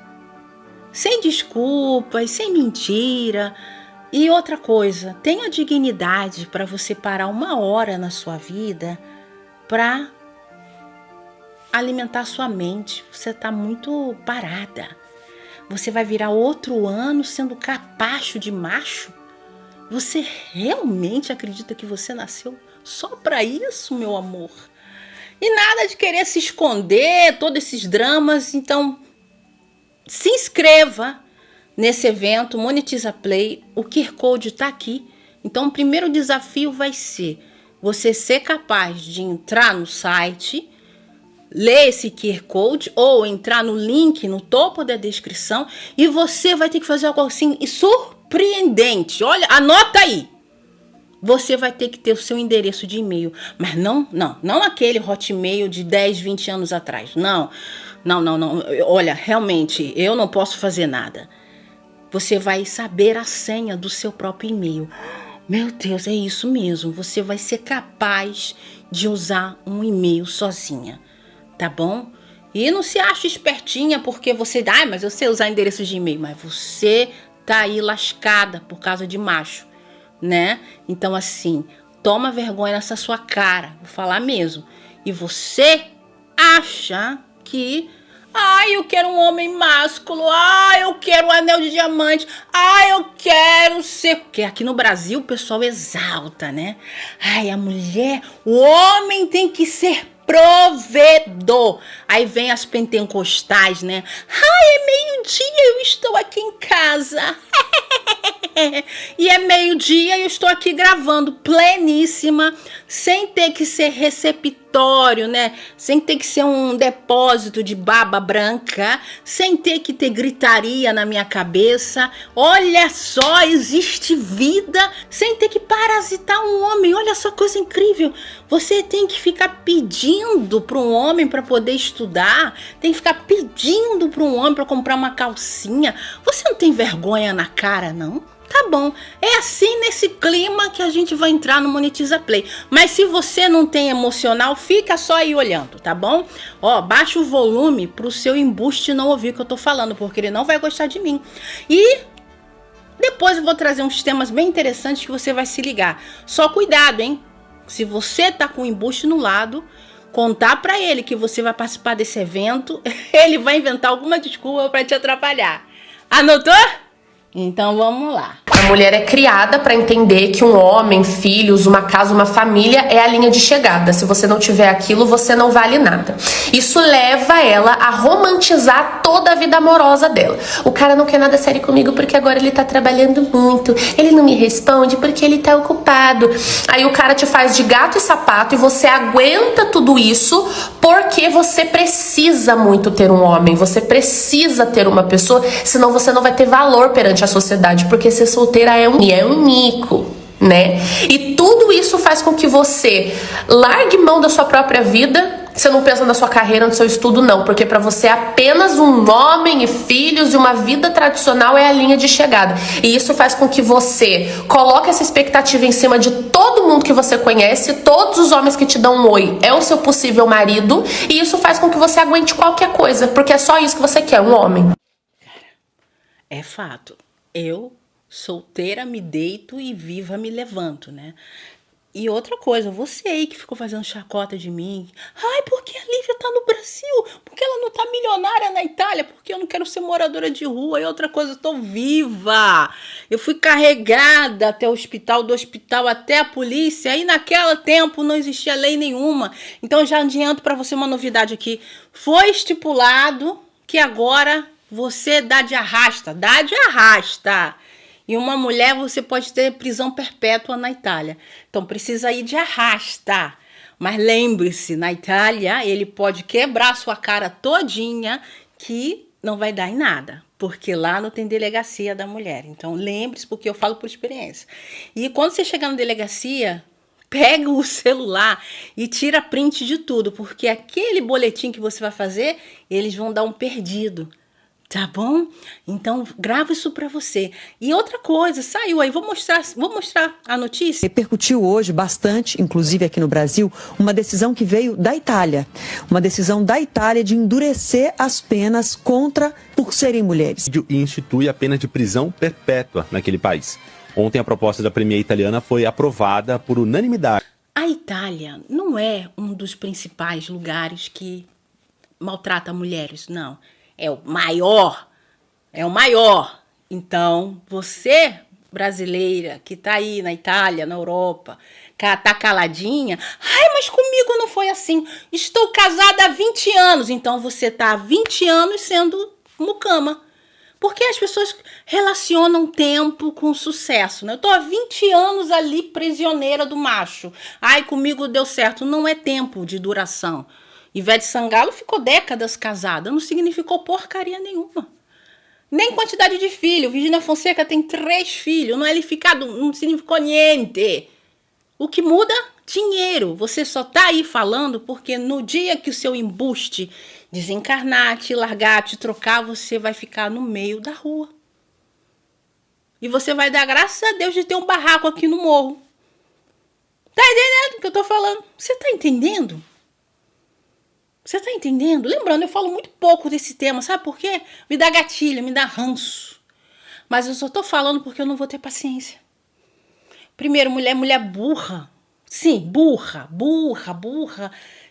sem desculpas, sem mentira. E outra coisa, tenha dignidade para você parar 1 hora na sua vida para alimentar sua mente. Você está muito parada. Você vai virar outro ano sendo capacho de macho? Você realmente acredita que você nasceu só para isso, meu amor? E nada de querer se esconder, todos esses dramas. Então, se inscreva nesse evento, Monetiza Play. O QR Code está aqui. Então, o primeiro desafio vai ser você ser capaz de entrar no site, ler esse QR Code ou entrar no link no topo da descrição e você vai ter que fazer algo assim surpreendente. Olha, anota aí. Você vai ter que ter o seu endereço de e-mail, mas não aquele Hotmail de 10, 20 anos atrás. Não. Olha, realmente, eu não posso fazer nada. Você vai saber a senha do seu próprio e-mail. Meu Deus, é isso mesmo. Você vai ser capaz de usar um e-mail sozinha. Tá bom? E não se ache espertinha porque você... mas eu sei usar endereço de e-mail. Mas você tá aí lascada por causa de macho, né? Então, assim, toma vergonha nessa sua cara. Vou falar mesmo. E você acha que... eu quero um homem másculo. Eu quero um anel de diamante. Eu quero ser... Porque aqui no Brasil o pessoal exalta, né? A mulher... O homem tem que ser provedor. Aí vem as pentecostais, né? É meio-dia, eu estou aqui em casa. E é meio-dia e eu estou aqui gravando pleníssima, sem ter que ser receptório, né? Sem ter que ser um depósito de baba branca, sem ter que ter gritaria na minha cabeça. Olha só, existe vida sem ter que parasitar um homem. Olha só, coisa incrível. Você tem que ficar pedindo para um homem para poder estudar, tem que ficar pedindo para um homem para comprar uma calcinha. Você não tem vergonha na cara, não? Tá bom, é assim nesse clima que a gente vai entrar no Monetiza Play. Mas se você não tem emocional, fica só aí olhando, tá bom? Baixa o volume pro seu embuste não ouvir o que eu tô falando, porque ele não vai gostar de mim. E depois eu vou trazer uns temas bem interessantes que você vai se ligar. Só cuidado, hein? Se você tá com o embuste no lado, contar pra ele que você vai participar desse evento, ele vai inventar alguma desculpa pra te atrapalhar. Anotou? Então vamos lá. A mulher é criada para entender que um homem, filhos, uma casa, uma família é a linha de chegada. Se você não tiver aquilo, você não vale nada. Isso leva ela a romantizar toda a vida amorosa dela. O cara não quer nada sério comigo porque agora ele tá trabalhando muito. Ele não me responde porque ele tá ocupado. Aí o cara te faz de gato e sapato e você aguenta tudo isso porque você precisa muito ter um homem. Você precisa ter uma pessoa, senão você não vai ter valor perante a sociedade, porque ser solteira é um mico, né? E tudo isso faz com que você largue mão da sua própria vida. Você não pensa na sua carreira, no seu estudo, não, porque para você apenas um homem e filhos e uma vida tradicional é a linha de chegada. E isso faz com que você coloque essa expectativa em cima de todo mundo que você conhece, todos os homens que te dão um oi é o seu possível marido, e isso faz com que você aguente qualquer coisa, porque é só isso que você quer, um homem. É fato. Eu, solteira, me deito e viva me levanto, né? E outra coisa, você aí que ficou fazendo chacota de mim. Porque a Lívia tá no Brasil? Porque ela não tá milionária na Itália? Porque eu não quero ser moradora de rua. E outra coisa, eu tô viva. Eu fui carregada até o hospital, do hospital até a polícia. E naquele tempo não existia lei nenhuma. Então já adianto pra você uma novidade aqui. Foi estipulado que agora você dá de arrasta. E uma mulher, você pode ter prisão perpétua na Itália. Então, precisa ir de arrasta. Mas lembre-se, na Itália, ele pode quebrar sua cara todinha, que não vai dar em nada. Porque lá não tem delegacia da mulher. Então, lembre-se, porque eu falo por experiência. E quando você chegar na delegacia, pega o celular e tira print de tudo. Porque aquele boletim que você vai fazer, eles vão dar um perdido. Tá bom? Então, grava isso pra você. E outra coisa, saiu aí, vou mostrar a notícia. Repercutiu hoje bastante, inclusive aqui no Brasil, uma decisão que veio da Itália. Uma decisão da Itália de endurecer as penas por serem mulheres. E institui a pena de prisão perpétua naquele país. Ontem a proposta da Premier italiana foi aprovada por unanimidade. A Itália não é um dos principais lugares que maltrata mulheres, não. É o maior. Então, você, brasileira, que tá aí na Itália, na Europa, tá caladinha, ai, mas comigo não foi assim. Estou casada há 20 anos. Então, você tá há 20 anos sendo mucama. Porque as pessoas relacionam tempo com sucesso, né? Eu tô há 20 anos ali prisioneira do macho. Ai, comigo deu certo. Não é tempo de duração. Ivete Sangalo ficou décadas casada, não significou porcaria nenhuma. Nem quantidade de filho. Virginia Fonseca tem 3 filhos, não significou niente. O que muda? Dinheiro. Você só tá aí falando porque no dia que o seu embuste desencarnar, te largar, te trocar, você vai ficar no meio da rua. E você vai dar graças a Deus de ter um barraco aqui no morro. Tá entendendo o que eu tô falando? Você tá entendendo? Você tá entendendo? Lembrando, eu falo muito pouco desse tema, sabe por quê? Me dá gatilho, me dá ranço. Mas eu só tô falando porque eu não vou ter paciência. Primeiro, mulher burra. Sim, burra.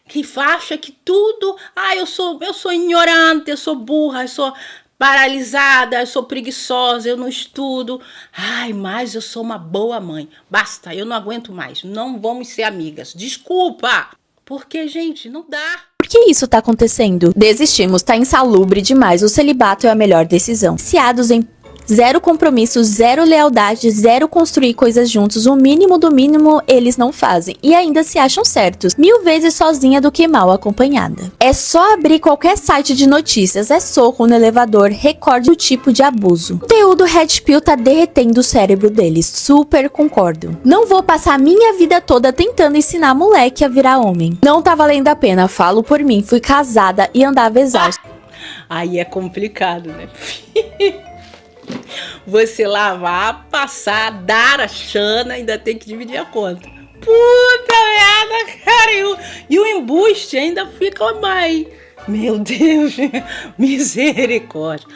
Que acha que tudo... eu sou ignorante, eu sou burra, eu sou paralisada, eu sou preguiçosa, eu não estudo. Ai, mas eu sou uma boa mãe. Basta, eu não aguento mais. Não vamos ser amigas. Desculpa. Porque, gente, não dá. Por que isso tá acontecendo? Desistimos, tá insalubre demais, o celibato é a melhor decisão. Viciados em zero compromisso, zero lealdade, zero construir coisas juntos, o mínimo do mínimo eles não fazem. E ainda se acham certos, 1000 vezes sozinha do que mal acompanhada. É só abrir qualquer site de notícias, é soco no elevador, recorde o tipo de abuso. O conteúdo Red Pill tá derretendo o cérebro deles, super concordo. Não vou passar a minha vida toda tentando ensinar moleque a virar homem. Não tá valendo a pena, falo por mim, fui casada e andava exausta. Aí é complicado, né? Você lavar, passar, dar a chana, ainda tem que dividir a conta. Puta merda, cara. E o embuste ainda fica mais. Meu Deus, misericórdia.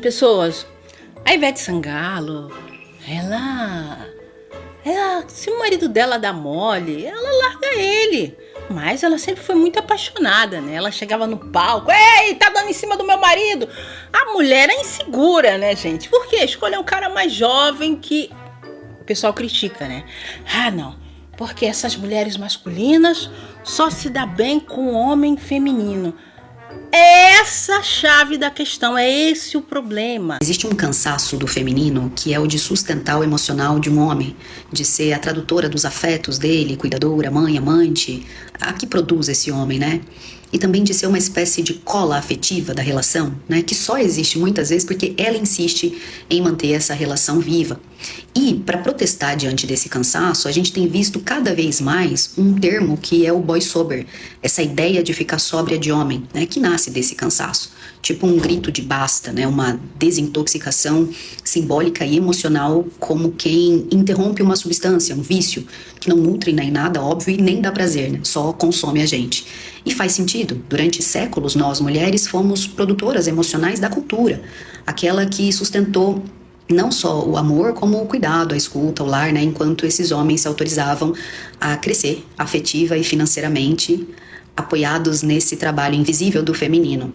Pessoas, a Ivete Sangalo, ela, se o marido dela dá mole, ela larga ele. Mas ela sempre foi muito apaixonada, né? Ela chegava no palco, ei, tá dando em cima do meu marido. A mulher é insegura, né, gente? Por quê? Escolher um cara mais jovem que o pessoal critica, né? Não, porque essas mulheres masculinas só se dá bem com homem feminino. É essa a chave da questão, é esse o problema. Existe um cansaço do feminino que é o de sustentar o emocional de um homem, de ser a tradutora dos afetos dele, cuidadora, mãe, amante, a que produz esse homem, né? E também de ser uma espécie de cola afetiva da relação, né? Que só existe muitas vezes porque ela insiste em manter essa relação viva. E para protestar diante desse cansaço, a gente tem visto cada vez mais um termo que é o boy sober, essa ideia de ficar sóbria de homem, né? Que nasce desse cansaço, tipo um grito de basta, né? Uma desintoxicação simbólica e emocional, como quem interrompe uma substância, um vício, que não nutre nem nada, óbvio, e nem dá prazer, né? Só consome a gente. E faz sentido. Durante séculos, nós, mulheres, fomos produtoras emocionais da cultura. Aquela que sustentou não só o amor, como o cuidado, a escuta, o lar, né? Enquanto esses homens se autorizavam a crescer afetiva e financeiramente, apoiados nesse trabalho invisível do feminino.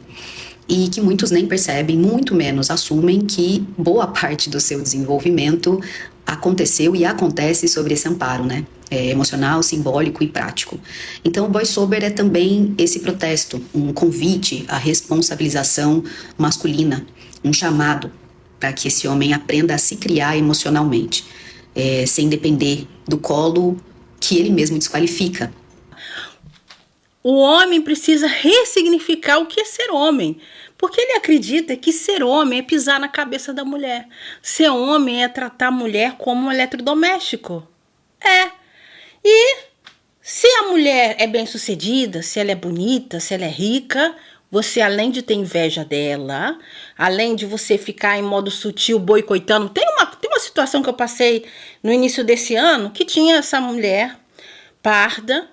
E que muitos nem percebem, muito menos assumem que boa parte do seu desenvolvimento aconteceu e acontece sobre esse amparo, né? Emocional, simbólico e prático. Então o boy sober é também esse protesto, um convite à responsabilização masculina, um chamado para que esse homem aprenda a se criar emocionalmente, sem depender do colo que ele mesmo desqualifica. O homem precisa ressignificar o que é ser homem, porque ele acredita que ser homem é pisar na cabeça da mulher. Ser homem é tratar a mulher como um eletrodoméstico. E se a mulher é bem-sucedida, se ela é bonita, se ela é rica, você, além de ter inveja dela, além de você ficar em modo sutil boicotando, tem uma situação que eu passei no início desse ano, que tinha essa mulher parda,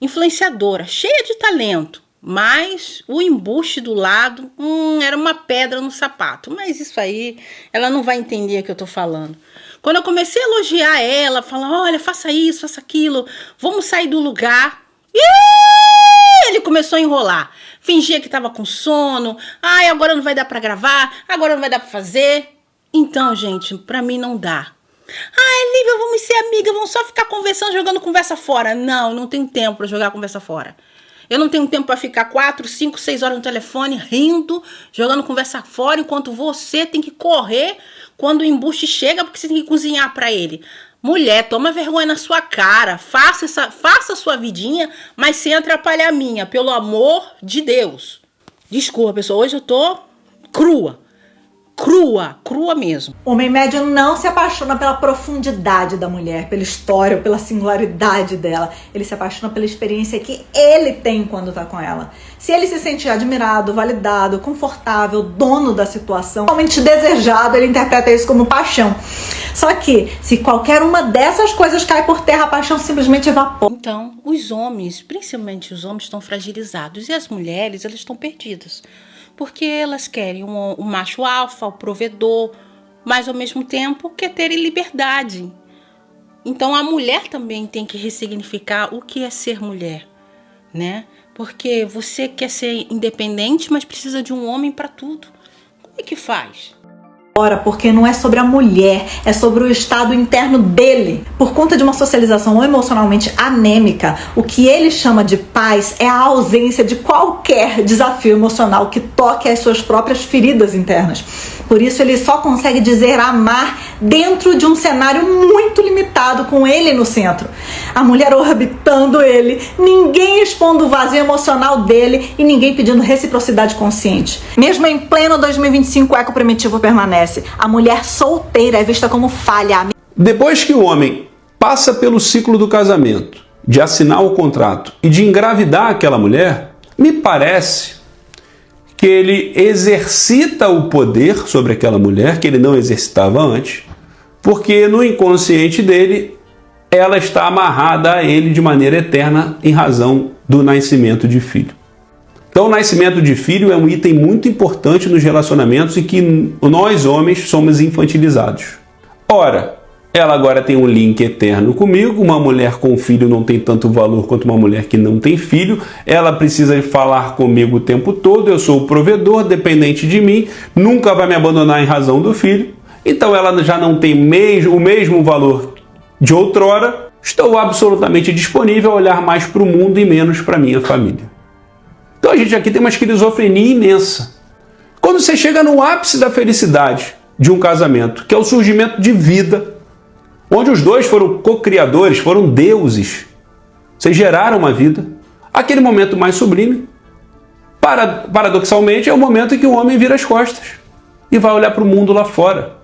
influenciadora, cheia de talento, mas o embuste do lado era uma pedra no sapato. Mas isso aí, ela não vai entender o que eu tô falando. Quando eu comecei a elogiar ela, falar, olha, faça isso, faça aquilo, vamos sair do lugar. Ele começou a enrolar. Fingia que tava com sono. Ai, agora não vai dar pra gravar, agora não vai dar pra fazer. Então, gente, pra mim não dá. Ai, Lívia, vamos ser amigas, vamos só ficar conversando, jogando conversa fora. Não tenho tempo pra jogar conversa fora. Eu não tenho tempo para ficar 4, 5, 6 horas no telefone, rindo, jogando conversa fora, enquanto você tem que correr quando o embuste chega, porque você tem que cozinhar para ele. Mulher, toma vergonha na sua cara, faça a sua vidinha, mas sem atrapalhar a minha, pelo amor de Deus. Desculpa, pessoal, hoje eu tô crua mesmo. O homem médio não se apaixona pela profundidade da mulher, pela história, pela singularidade dela. Ele se apaixona pela experiência que ele tem quando tá com ela. Se ele se sente admirado, validado, confortável, dono da situação, realmente desejado, ele interpreta isso como paixão. Só que, se qualquer uma dessas coisas cai por terra, a paixão simplesmente evapora. Então, os homens, principalmente os homens, estão fragilizados. E as mulheres, elas estão perdidas. Porque elas querem um macho alfa, o provedor, mas ao mesmo tempo quer ter liberdade. Então a mulher também tem que ressignificar o que é ser mulher, né? Porque você quer ser independente, mas precisa de um homem para tudo. Como é que faz? Porque não é sobre a mulher, é sobre o estado interno dele. Por conta de uma socialização emocionalmente anêmica, o que ele chama de paz é a ausência de qualquer desafio emocional que toque as suas próprias feridas internas. Por isso ele só consegue dizer amar dentro de um cenário muito limitado, com ele no centro. A mulher orbitando ele, ninguém expondo o vazio emocional dele e ninguém pedindo reciprocidade consciente. Mesmo em pleno 2025, o eco primitivo permanece. A mulher solteira é vista como falha. Depois que o homem passa pelo ciclo do casamento, de assinar o contrato e de engravidar aquela mulher, me parece que ele exercita o poder sobre aquela mulher que ele não exercitava antes, porque no inconsciente dele ela está amarrada a ele de maneira eterna em razão do nascimento de filho. Então, o nascimento de filho é um item muito importante nos relacionamentos e que nós, homens, somos infantilizados. Ora, ela agora tem um link eterno comigo, uma mulher com filho não tem tanto valor quanto uma mulher que não tem filho, ela precisa falar comigo o tempo todo, eu sou o provedor, dependente de mim, nunca vai me abandonar em razão do filho, então ela já não tem o mesmo valor de outrora, estou absolutamente disponível a olhar mais para o mundo e menos para minha família. Então a gente aqui tem uma esquizofrenia imensa. Quando você chega no ápice da felicidade de um casamento, que é o surgimento de vida, onde os dois foram co-criadores, foram deuses, vocês geraram uma vida, aquele momento mais sublime, paradoxalmente, é o momento em que o homem vira as costas e vai olhar para o mundo lá fora,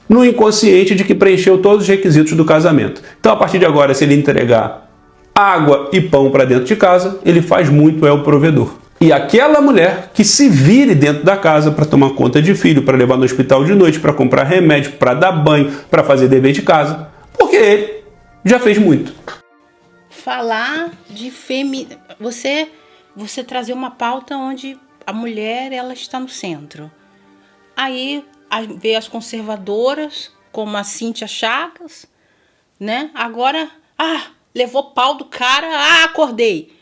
no inconsciente de que preencheu todos os requisitos do casamento. Então, a partir de agora, se ele entregar água e pão para dentro de casa, ele faz muito, é o provedor. E aquela mulher que se vire dentro da casa para tomar conta de filho, para levar no hospital de noite, para comprar remédio, para dar banho, para fazer dever de casa, porque ele já fez muito. Falar de você trazer uma pauta onde a mulher ela está no centro. Aí vê as conservadoras, como a Cíntia Chagas, né? Agora, levou pau do cara, acordei.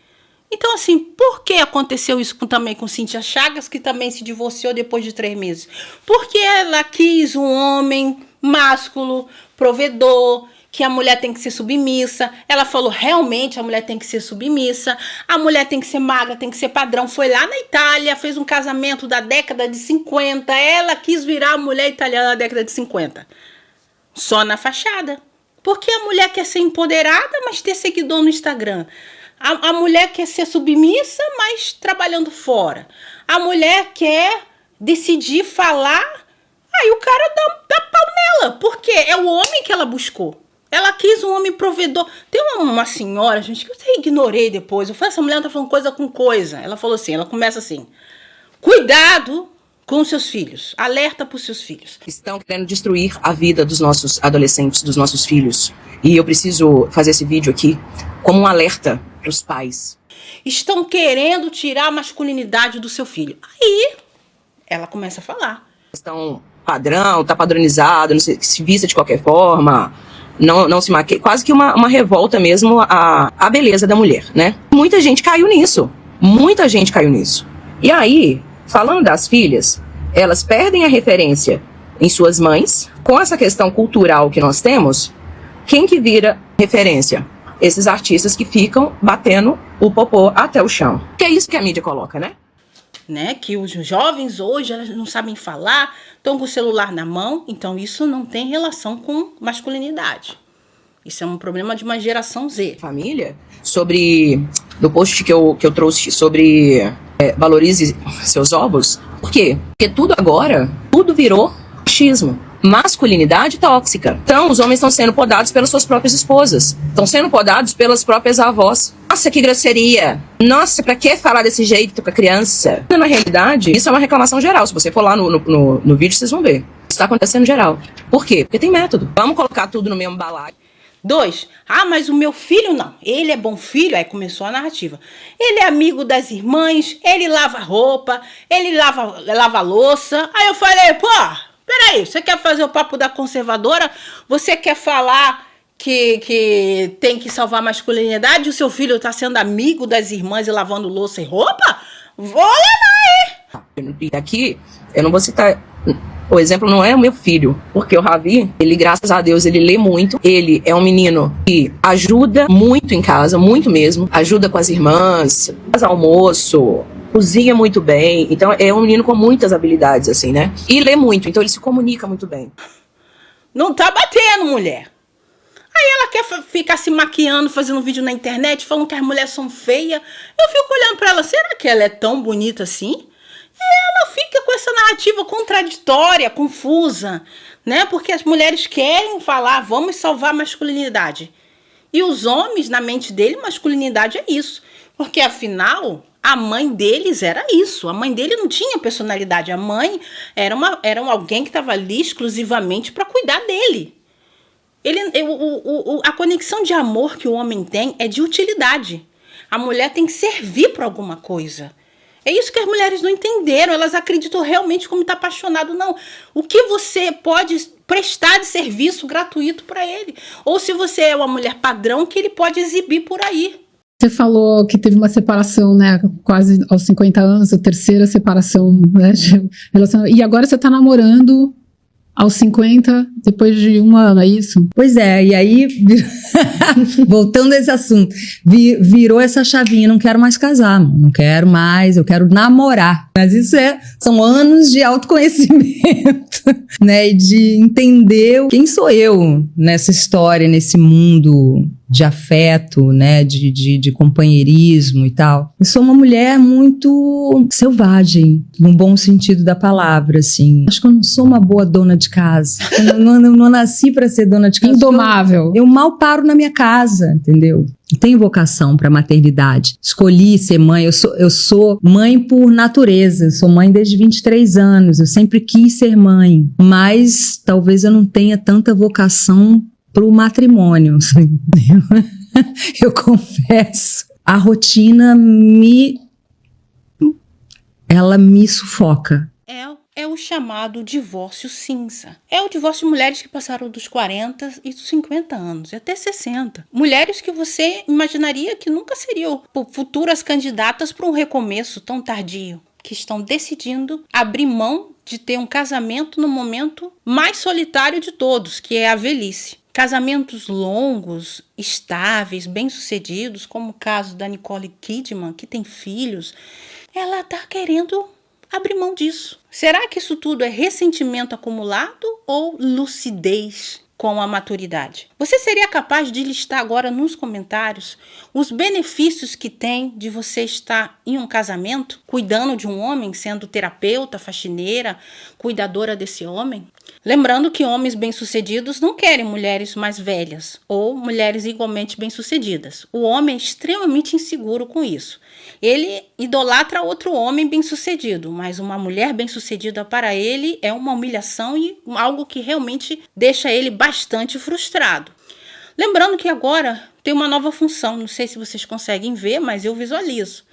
Então, assim, por que aconteceu isso também com Cíntia Chagas, que também se divorciou depois de 3 meses? Porque ela quis um homem másculo, provedor, que a mulher tem que ser submissa. Ela falou, realmente, a mulher tem que ser submissa, a mulher tem que ser magra, tem que ser padrão. Foi lá na Itália, fez um casamento da década de 50, ela quis virar a mulher italiana da década de 50. Só na fachada. Porque a mulher quer ser empoderada, mas ter seguidor no Instagram. A mulher quer ser submissa, mas trabalhando fora. A mulher quer decidir falar, aí o cara dá pau nela. Porque é o homem que ela buscou. Ela quis um homem provedor. Tem uma senhora, gente, que eu até ignorei depois. Eu falei, essa mulher tá falando coisa com coisa. Ela falou assim, ela começa assim, cuidado com seus filhos, alerta pros seus filhos. Estão querendo destruir a vida dos nossos adolescentes, dos nossos filhos. E eu preciso fazer esse vídeo aqui como um alerta pros pais. Estão querendo tirar a masculinidade do seu filho. Aí, ela começa a falar. Estão padrão, tá padronizado, não se vista de qualquer forma, não se maquia. Quase que uma revolta mesmo à beleza da mulher, né? Muita gente caiu nisso. Muita gente caiu nisso. E aí, falando das filhas, elas perdem a referência em suas mães. Com essa questão cultural que nós temos, quem que vira referência? Esses artistas que ficam batendo o popô até o chão. Que é isso que a mídia coloca, né? Que os jovens hoje, elas não sabem falar, estão com o celular na mão, então isso não tem relação com masculinidade. Isso é um problema de uma geração Z. Família, do post que eu trouxe sobre valorize seus ovos. Por quê? Porque tudo virou machismo. Masculinidade tóxica. Então, os homens estão sendo podados pelas suas próprias esposas. Estão sendo podados pelas próprias avós. Nossa, que grosseria. Nossa, pra que falar desse jeito com a criança? Na realidade, isso é uma reclamação geral. Se você for lá no vídeo, vocês vão ver. Isso está acontecendo geral. Por quê? Porque tem método. Vamos colocar tudo no mesmo balaio. 2, mas o meu filho não. Ele é bom filho, aí começou a narrativa. Ele é amigo das irmãs, ele lava roupa, ele lava louça. Aí eu falei, pô, peraí, você quer fazer o papo da conservadora? Você quer falar que tem que salvar a masculinidade? O seu filho tá sendo amigo das irmãs e lavando louça e roupa? Vou levar aí. Aqui, eu não vou citar... O exemplo não é o meu filho, porque o Ravi, ele, graças a Deus, ele lê muito. Ele é um menino que ajuda muito em casa, muito mesmo. Ajuda com as irmãs, faz almoço, cozinha muito bem. Então, é um menino com muitas habilidades, assim, né? E lê muito, então ele se comunica muito bem. Não tá batendo, mulher. Aí ela quer ficar se maquiando, fazendo vídeo na internet, falando que as mulheres são feias. Eu fico olhando pra ela, será que ela é tão bonita assim? E ela fica com essa narrativa contraditória, confusa, né? Porque as mulheres querem falar, vamos salvar a masculinidade. E os homens, na mente dele, masculinidade é isso. Porque, afinal, a mãe deles era isso. A mãe dele não tinha personalidade. A mãe era alguém que estava ali exclusivamente para cuidar dele. A conexão de amor que o homem tem é de utilidade. A mulher tem que servir para alguma coisa. É isso que as mulheres não entenderam. Elas acreditam realmente como está apaixonado. Não. O que você pode prestar de serviço gratuito para ele? Ou se você é uma mulher padrão, que ele pode exibir por aí. Você falou que teve uma separação, né? Quase aos 50 anos, a terceira separação, né? E agora você está namorando aos 50, depois de um ano, é isso? Pois é, e aí, voltando a esse assunto, virou essa chavinha, não quero mais casar, não quero mais, eu quero namorar. Mas isso são anos de autoconhecimento, né, e de entender quem sou eu nessa história, nesse mundo de afeto, né, de companheirismo e tal. Eu sou uma mulher muito selvagem, no bom sentido da palavra, assim. Acho que eu não sou uma boa dona de casa. Eu não nasci para ser dona de casa. Indomável. Eu mal paro na minha casa, entendeu? Não tenho vocação para maternidade. Escolhi ser mãe. Eu sou mãe por natureza. Eu sou mãe desde 23 anos. Eu sempre quis ser mãe. Mas talvez eu não tenha tanta vocação pro matrimônio. Eu confesso. A rotina ela me sufoca. É o chamado divórcio cinza. É o divórcio de mulheres que passaram dos 40 e dos 50 anos, e até 60. Mulheres que você imaginaria que nunca seriam futuras candidatas para um recomeço tão tardio, que estão decidindo abrir mão de ter um casamento no momento mais solitário de todos, que é a velhice. Casamentos longos, estáveis, bem-sucedidos, como o caso da Nicole Kidman, que tem filhos, ela está querendo abrir mão disso. Será que isso tudo é ressentimento acumulado ou lucidez com a maturidade. Você seria capaz de listar agora nos comentários os benefícios que tem de você estar em um casamento, cuidando de um homem, sendo terapeuta, faxineira, cuidadora desse homem? Lembrando que homens bem-sucedidos não querem mulheres mais velhas ou mulheres igualmente bem-sucedidas. O homem é extremamente inseguro com isso. Ele idolatra outro homem bem-sucedido, mas uma mulher bem-sucedida para ele é uma humilhação e algo que realmente deixa ele bastante frustrado. Lembrando que agora tem uma nova função, não sei se vocês conseguem ver, mas eu visualizo.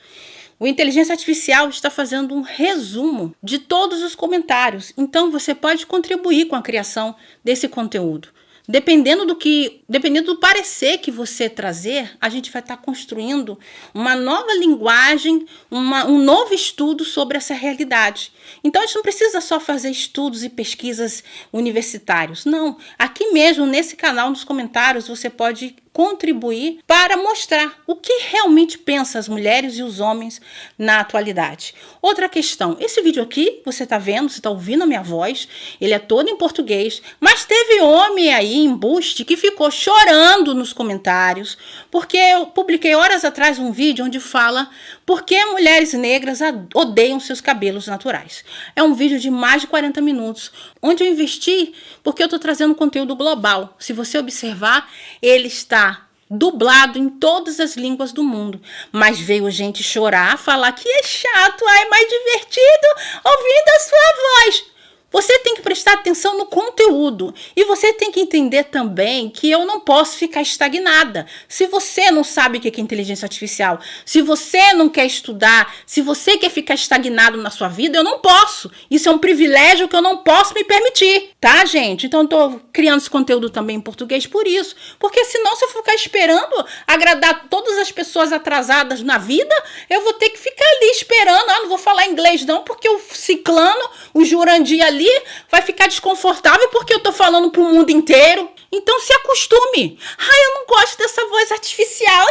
O Inteligência Artificial está fazendo um resumo de todos os comentários, então você pode contribuir com a criação desse conteúdo. Dependendo do parecer que você trazer, a gente vai estar construindo uma nova linguagem, um novo estudo sobre essa realidade. Então, a gente não precisa só fazer estudos e pesquisas universitários. Não, aqui mesmo, nesse canal, nos comentários, você pode contribuir para mostrar o que realmente pensam as mulheres e os homens na atualidade. Outra questão, esse vídeo aqui, você está vendo, você está ouvindo a minha voz, ele é todo em português, mas teve homem aí, embuste, que ficou chorando nos comentários, porque eu publiquei horas atrás um vídeo onde fala por que mulheres negras odeiam seus cabelos naturais. É um vídeo de mais de 40 minutos, onde eu investi porque eu estou trazendo conteúdo global. Se você observar, ele está dublado em todas as línguas do mundo, mas veio gente chorar, falar que é chato, é mais divertido ouvindo a sua voz. Você tem que prestar atenção no conteúdo e você tem que entender também que eu não posso ficar estagnada. Se você não sabe o que é inteligência artificial, se você não quer estudar, se você quer ficar estagnado na sua vida, eu não posso. Isso é um privilégio que eu não posso me permitir, tá, gente? Então eu tô criando esse conteúdo também em português por isso, porque senão se eu ficar esperando agradar todas as pessoas atrasadas na vida, eu vou ter que ficar ali esperando, não vou falar inglês não, porque o ciclano, o Jurandir ali vai ficar desconfortável porque eu tô falando pro mundo inteiro. Então se acostume. Eu não gosto dessa voz artificial.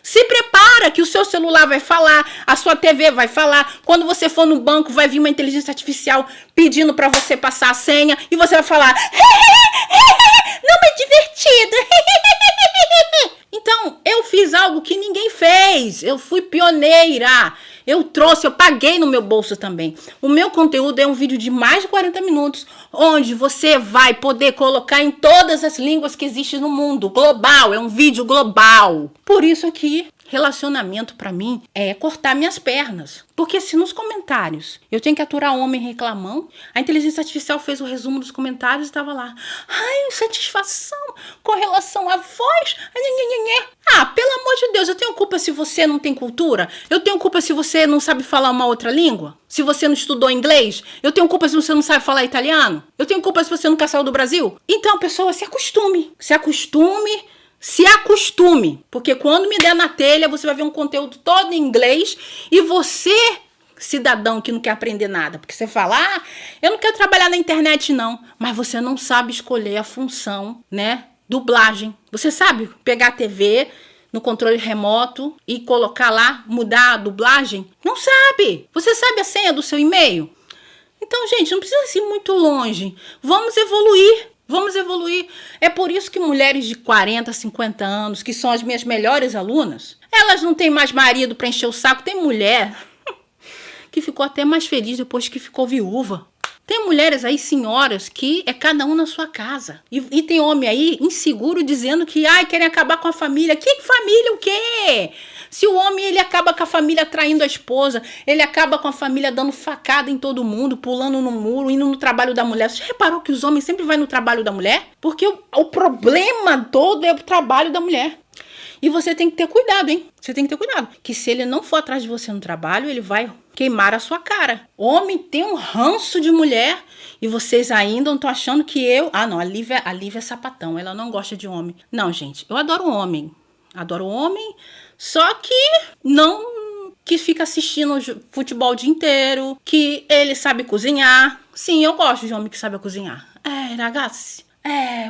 Se prepara que o seu celular vai falar, a sua TV vai falar. Quando você for no banco, vai vir uma inteligência artificial pedindo para você passar a senha e você vai falar: não é divertido. Então, eu fiz algo que ninguém fez. Eu fui pioneira. Eu paguei no meu bolso também. O meu conteúdo é um vídeo de mais de 40 minutos, onde você vai poder colocar em todas as línguas que existem no mundo. Global, é um vídeo global. Por isso aqui, relacionamento pra mim é cortar minhas pernas. Porque se nos comentários eu tenho que aturar homem reclamando, a inteligência artificial fez o resumo dos comentários e estava lá: insatisfação com relação à voz. Pelo amor de Deus, eu tenho culpa se você não tem cultura? Eu tenho culpa se você não sabe falar uma outra língua? Se você não estudou inglês? Eu tenho culpa se você não sabe falar italiano? Eu tenho culpa se você nunca saiu do Brasil? Então, pessoa, se acostume. Se acostume, porque quando me der na telha, você vai ver um conteúdo todo em inglês e você, cidadão que não quer aprender nada, porque você fala: eu não quero trabalhar na internet não, mas você não sabe escolher a função, né, dublagem. Você sabe pegar a TV no controle remoto e colocar lá, mudar a dublagem? Não sabe. Você sabe a senha do seu e-mail? Então, gente, não precisa ir muito longe. Vamos evoluir. É por isso que mulheres de 40, 50 anos, que são as minhas melhores alunas, elas não têm mais marido para encher o saco. Tem mulher que ficou até mais feliz depois que ficou viúva. Tem mulheres aí, senhoras, que é cada um na sua casa. E tem homem aí inseguro dizendo que querem acabar com a família. Que família o quê? Se o homem ele acaba com a família traindo a esposa, ele acaba com a família dando facada em todo mundo, pulando no muro, indo no trabalho da mulher. Você reparou que os homens sempre vão no trabalho da mulher? Porque o problema todo é o trabalho da mulher. E você tem que ter cuidado, hein? Você tem que ter cuidado. Que se ele não for atrás de você no trabalho, ele vai queimar a sua cara. Homem tem um ranço de mulher e vocês ainda estão achando que eu... a Lívia é sapatão, ela não gosta de homem. Não, gente, eu adoro homem. Adoro homem, só que não que fica assistindo futebol o dia inteiro, que ele sabe cozinhar. Sim, eu gosto de homem que sabe cozinhar. Ragazzi.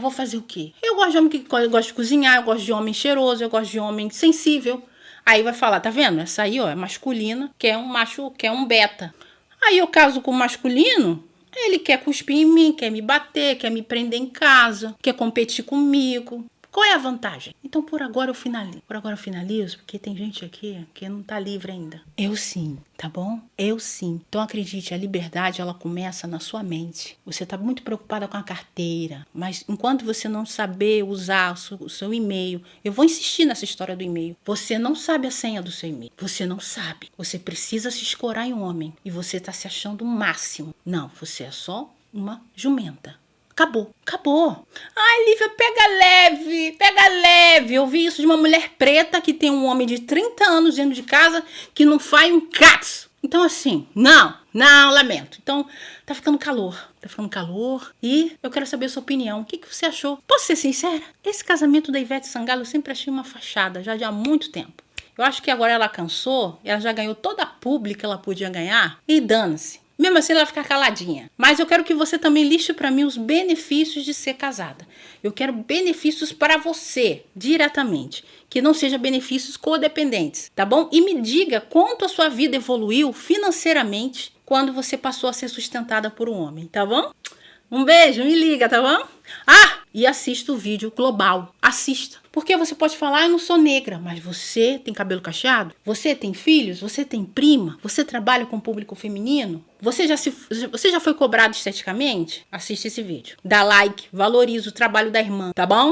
Vou fazer o quê? Eu gosto de homem que gosta de cozinhar, eu gosto de homem cheiroso, eu gosto de homem sensível. Aí vai falar, tá vendo? Essa aí, é masculina, que é um macho, que é um beta. Aí eu caso com o masculino, Ele quer cuspir em mim, quer me bater, quer me prender em casa, quer competir comigo. Qual é a vantagem? Então por agora eu finalizo. Porque tem gente aqui que não tá livre ainda. Eu sim, tá bom? Eu sim. Então acredite, a liberdade ela começa na sua mente. Você tá muito preocupada com a carteira, mas enquanto você não saber usar o seu e-mail, eu vou insistir nessa história do e-mail. Você não sabe a senha do seu e-mail. Você não sabe. Você precisa se escorar em homem e você tá se achando o máximo. Não, você é só uma jumenta. Acabou. Ai, Lívia, pega leve. Eu vi isso de uma mulher preta que tem um homem de 30 anos dentro de casa que não faz um cats. Então assim, não, lamento. Então, tá ficando calor e eu quero saber a sua opinião. O que você achou? Posso ser sincera? Esse casamento da Ivete Sangalo eu sempre achei uma fachada, já há muito tempo. Eu acho que agora ela cansou, ela já ganhou toda a publi que ela podia ganhar e dane-se. Mesmo assim, ela vai ficar caladinha. Mas eu quero que você também liste para mim os benefícios de ser casada. Eu quero benefícios para você, diretamente. Que não sejam benefícios codependentes, tá bom? E me diga quanto a sua vida evoluiu financeiramente quando você passou a ser sustentada por um homem, tá bom? Um beijo, me liga, tá bom? E assista o vídeo global. Assista. Porque você pode falar, eu não sou negra, mas você tem cabelo cacheado? Você tem filhos? Você tem prima? Você trabalha com público feminino? Você já foi cobrado esteticamente? Assiste esse vídeo. Dá like, valoriza o trabalho da irmã, tá bom?